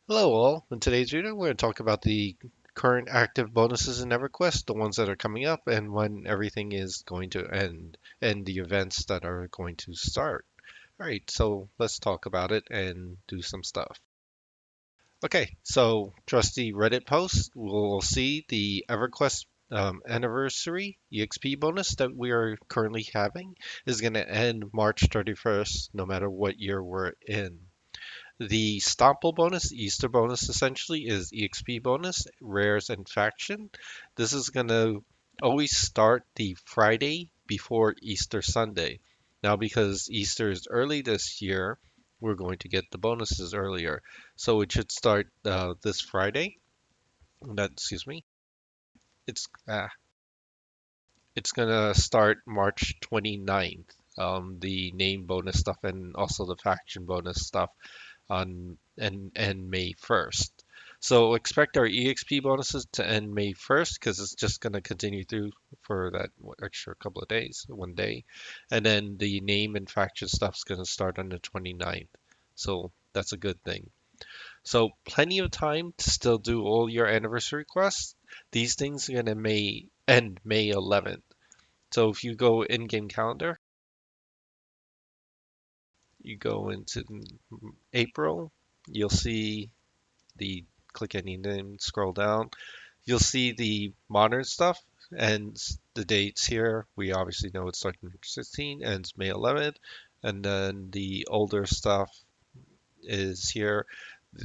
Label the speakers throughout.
Speaker 1: Hello all. In today's video, we're going to talk about the current active bonuses in Everquest, the ones that are coming up, and when everything is going to end, and the events that are going to start. All right, so let's talk about it and do some stuff. Okay, so trusty Reddit post, we'll see the Everquest anniversary EXP bonus that we are currently having is going to end March 31st, no matter what year we're in. The Stomple bonus, Easter bonus essentially, is EXP bonus, rares, and faction. This is going to always start the Friday before Easter Sunday. Now, because Easter is early this year, we're going to get the bonuses earlier. So it should start this Friday. Excuse me. It's ah, it's gonna start March 29th. The name bonus stuff and also the faction bonus stuff on and May 1st. So expect our EXP bonuses to end May 1st because it's just going to continue through for that extra couple of days, one day. And then the name and faction stuff's going to start on the 29th. So that's a good thing. So plenty of time to still do all your anniversary quests. These things are going to May end May 11th. So if you go in-game calendar, you go into April, you'll see the click any name, scroll down. You'll see the modern stuff and the dates here. We obviously know it's starting March 16, ends May 11th, and then the older stuff is here,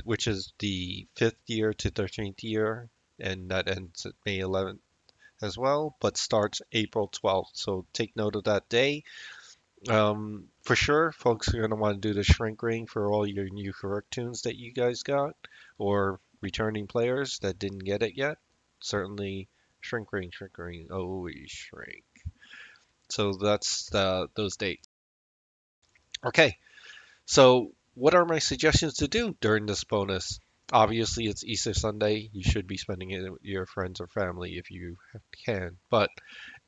Speaker 1: which is the 5th year to 13th year, and that ends at May 11th as well, but starts April 12th. So take note of that day. For sure, folks are going to want to do the shrink ring for all your new correct tunes that you guys got, or returning players that didn't get it yet. Certainly, shrink ring, always shrink. So that's those dates. Okay, so what are my suggestions to do during this bonus? Obviously, it's Easter Sunday. You should be spending it with your friends or family if you can. But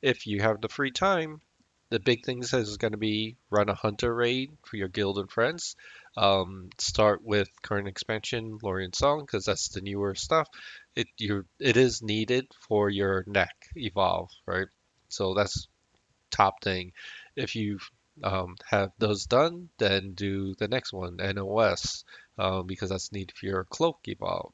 Speaker 1: if you have the free time, the big things is going to be run a hunter raid for your guild and friends. Start with current expansion, Laurion Song, because that's the newer stuff. It is needed for your neck evolve, right? So that's top thing. If you have those done, then do the next one, NOS, because that's needed for your cloak evolve.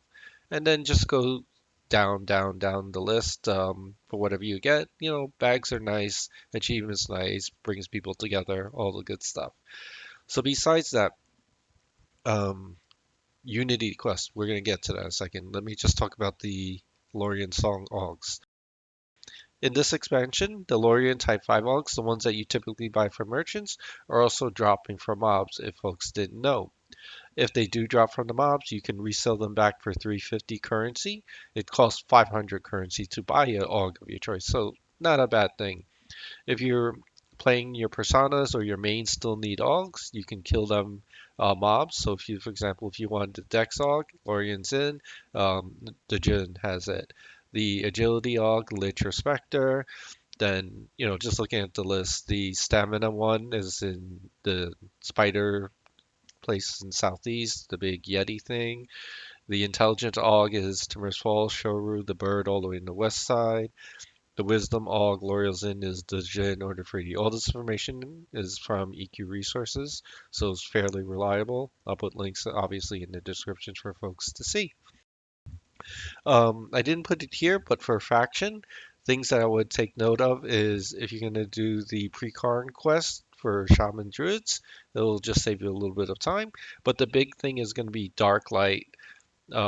Speaker 1: And then just go down the list for whatever you get. You know, bags are nice, achievements nice, brings people together, all the good stuff. So besides that, um, Unity quest, we're gonna get to that in a second. Let me just talk about the Laurion Song augs. In this expansion, the Laurion Type 5 augs, the ones that you typically buy from merchants, are also dropping from mobs if folks didn't know. If they do drop from the mobs, you can resell them back for 350 currency. It costs 500 currency to buy an AUG of your choice, so not a bad thing. If you're playing your personas or your mains still need AUGs, you can kill them mobs. So if you, for example, if you want the Dex AUG, Laurion's Inn, the djinn has it. The Agility AUG, Lich or Spectre, then, just looking at the list, the stamina one is in the spider place in southeast, the big Yeti thing. The intelligent Aug is Timor's Falls, Shoru, the bird all the way in the west side. The wisdom Aug, L'Oreal's Inn is the Djinn or the Freedy. All this information is from EQ Resources, so it's fairly reliable. I'll put links obviously in the descriptions for folks to see. I didn't put it here, but for faction, things that I would take note of is if you're going to do the Precarn quest for shaman druids, it'll just save you a little bit of time. But the big thing is going to be Darklight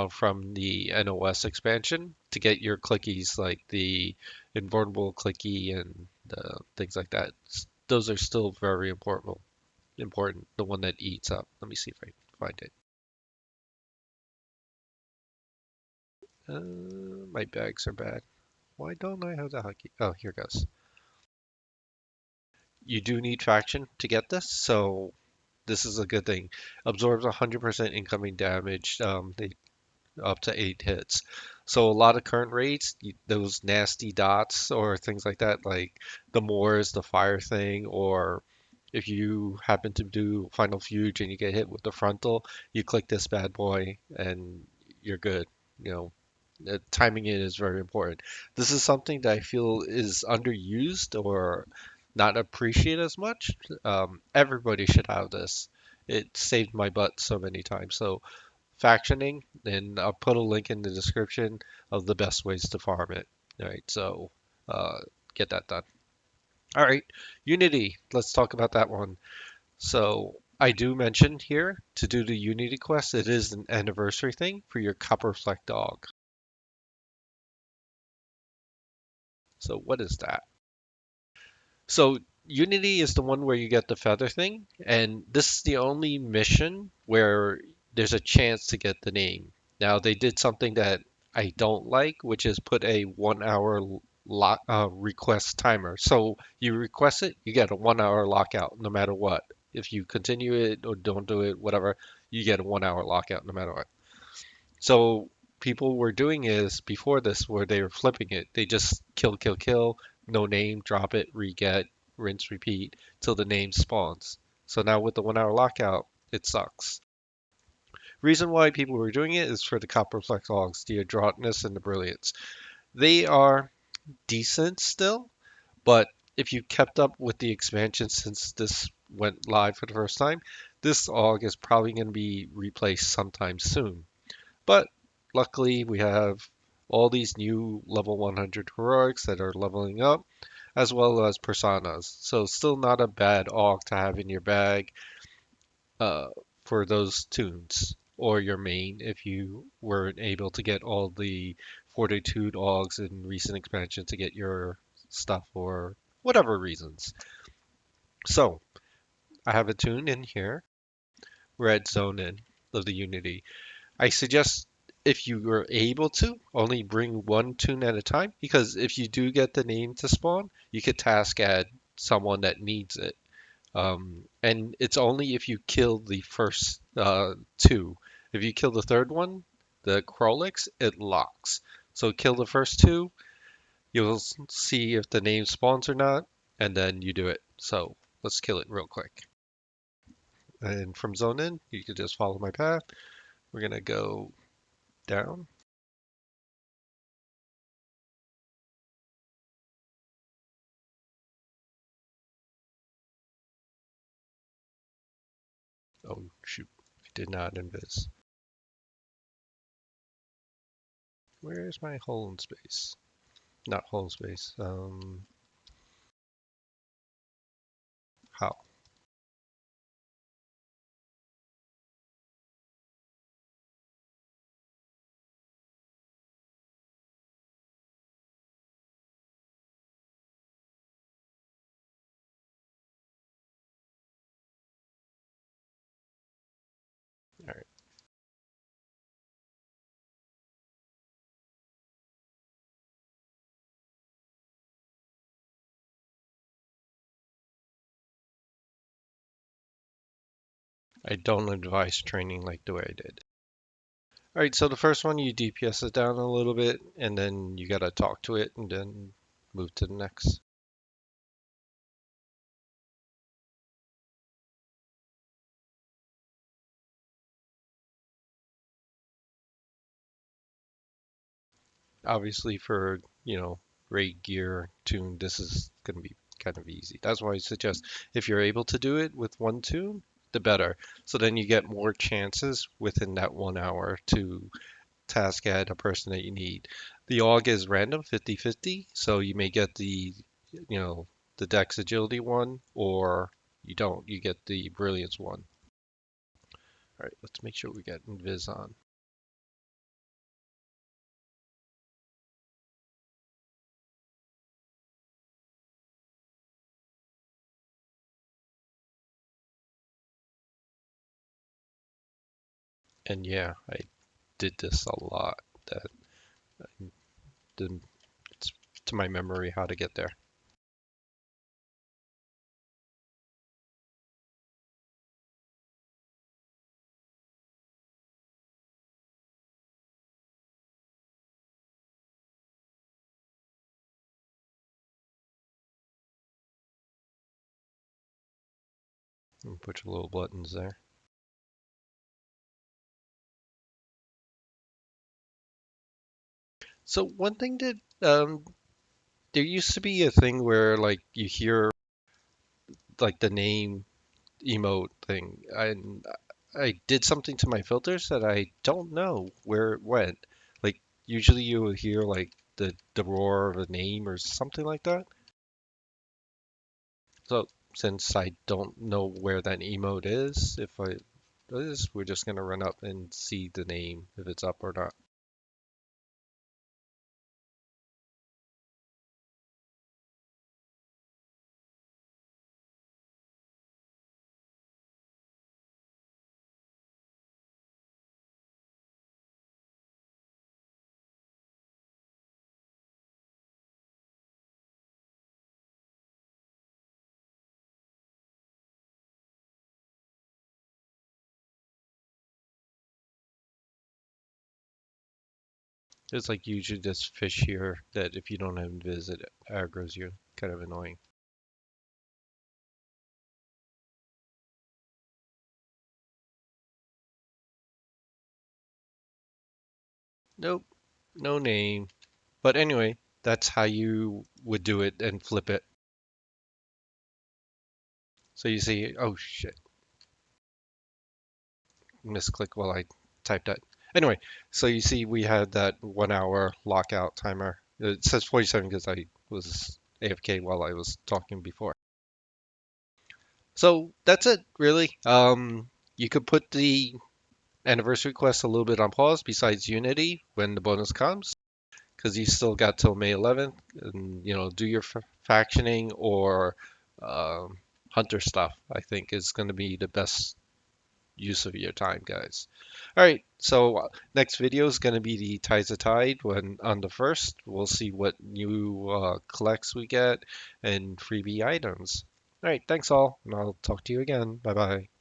Speaker 1: from the NOS expansion to get your clickies like the invulnerable clicky and things like that. Those are still very important. Important. The one that eats up. Let me see if I can find it. My bags are bad. Why don't I have the hotkey? Oh, here goes. You do need faction to get this, so this is a good thing. Absorbs 100% incoming damage, up to 8 hits. So a lot of current raids, those nasty dots or things like that, like the Moors, the fire thing, or If you happen to do Final Fuge and you get hit with the frontal, you click this bad boy and you're good. You know, timing it is very important. This is something that I feel is underused or not appreciated as much. Everybody should have this. It saved my butt so many times. So factioning, and I'll put a link in the description of the best ways to farm it. All right, so uh, get that done. All right, Unity. Let's talk about that one. So I do mention here to do the Unity quest, it is an anniversary thing for your Copperflecked Aug. So what is that? So Unity is the one where you get the feather thing, and this is the only mission where there's a chance to get the name. Now they did something that I don't like, which is put a 1 hour request timer. So you request it, you get a 1 hour lockout no matter what. If you continue it or don't do it, whatever, you get a 1 hour lockout no matter what. So people were doing is before this where they were flipping it. They just kill, kill, kill, no name, drop it, re-get, rinse, repeat till the name spawns. So now with the 1 hour lockout, it sucks. Reason why people were doing it is for the Copperflecked Augs, the Adroitness and the Brilliance. They are decent still, but if you kept up with the expansion since this went live for the first time, this Aug is probably going to be replaced sometime soon. But luckily, we have all these new level 100 heroics that are leveling up, as well as personas. So still not a bad AUG to have in your bag uh, for those tunes, or your main if you weren't able to get all the Fortitude AUGs in recent expansion to get your stuff for whatever reasons. So I have a tune in here, Red Zone in of the Unity. I suggest if you were able to only bring one tune at a time, because if you do get the name to spawn, you could task add someone that needs it. And it's only if you kill the first two. If you kill the third one, the Krolix, it locks. So kill the first two, you'll see if the name spawns or not, and then you do it. So let's kill it real quick. And from zone in, you can just follow my path. We're gonna go down. Oh shoot, I did not invis. Where's my hole in space? Not hole in space. How? All right. I don't advise training like the way I did. All right, so the first one you DPS it down a little bit, and then you gotta talk to it, and then move to the next. Obviously, for raid gear tune, this is gonna be kind of easy. That's why I suggest if you're able to do it with one tune, the better. So then you get more chances within that 1 hour to task add a person that you need. The AUG is random, 50-50, so you may get you know, the Dex Agility one, or you don't. You get the Brilliance one. All right, let's make sure we get Invis on. And yeah, I did this a lot. That didn't, it's to my memory how to get there. And put your little buttons there. So one thing that there used to be a thing where like you hear like the name emote thing, and I did something to my filters that I don't know where it went. Like usually you will hear like the roar of a name or something like that. So since I don't know where that emote is, if I is, we're just gonna run up and see the name if it's up or not. It's like usually this fish here that if you don't have visit it aggro's you. Kind of annoying. Nope, no name. But anyway, that's how you would do it and flip it. So you see, oh shit, misclick while I typed that. Anyway, so you see we had that 1 hour lockout timer. It says 47 because I was AFK while I was talking before. So that's it, really. You could put the anniversary quest a little bit on pause besides Unity when the bonus comes, because you still got till May 11th, and do your factioning or hunter stuff. I think is going to be the best use of your time, guys. All right, so next video is going to be the Tides of Tide. When on the first, we'll see what new collects we get and freebie items. All right, thanks all, and I'll talk to you again. Bye bye.